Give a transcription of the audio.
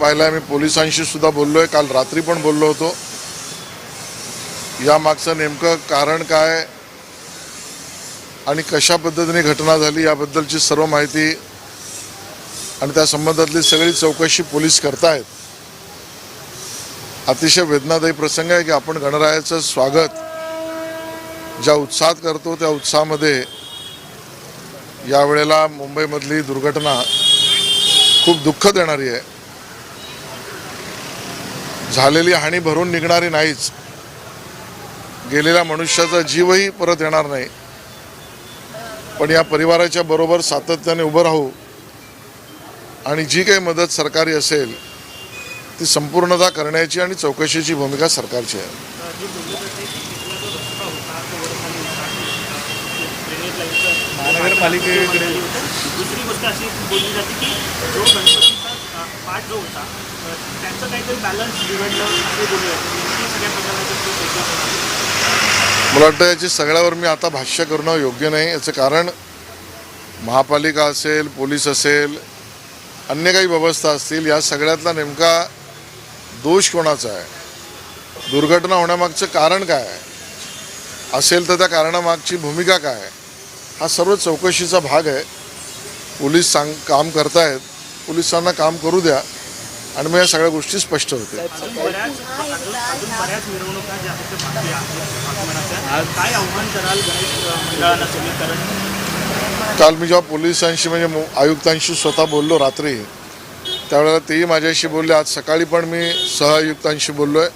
पाहिला मी पोलिसांशी सुद्धा बोललोय, काल रात्री पण बोललो होतो. यामागचं नेमकं कारण काय आणि कशा पद्धतीने घटना झाली याबद्दलची सर्व माहिती आणि त्या संबंधातली सगळी चौकशी पोलीस करतायत. अतिशय वेदनादायी प्रसंग आहे की आपण गणरायाचं स्वागत ज्या उत्साहात करतो त्या उत्साहामध्ये यावेळेला मुंबईमधली दुर्घटना खूप दुःख देणारी आहे. झालेली हानी भरून निघणारी नाहीच, गेलेल्या मनुष्याचा जीवही परत येणार नाही. पण या परिवाराच्या बरोबर सातत्याने उभं राहू आणि जी काही मदत सरकारी असेल ती संपूर्णतः करण्याची आणि चौकशीची भूमिका सरकारची आहे. महानगरपालिकेकडे दुसरी गोष्ट अशी बोलली जाते की जो गणपतीचा पाठ जो होता त्यांचं काहीतरी बॅलन्स बिघडलं असे बोलले जाते. सगळ्या प्रकारचं मला वाटतं याची सगळ्यावर मी आता भाष्य करणं योग्य नाही. याचं कारण महापालिका असेल, पोलीस असेल, अन्य काही व्यवस्था असतील, या सगळ्यातला नेमका दोष कोणाचा आहे, दुर्घटना होण्यामागचं कारण काय आहे, असेल तर त्या कारणामागची भूमिका काय आहे, हा सर्व चौकशीचा भाग आहे. पोलीस काम करतायत, पोलिसांना काम करू द्या आणि मग या सगळ्या गोष्टी स्पष्ट होतील. काल मी जेव्हा पोलिसांशी म्हणजे आयुक्तांशी स्वतः बोललो रात्री, त्यावेळेला तेही माझ्याशी बोलले. आज सकाळी पण मी सहआयुक्तांशी बोललो आहे.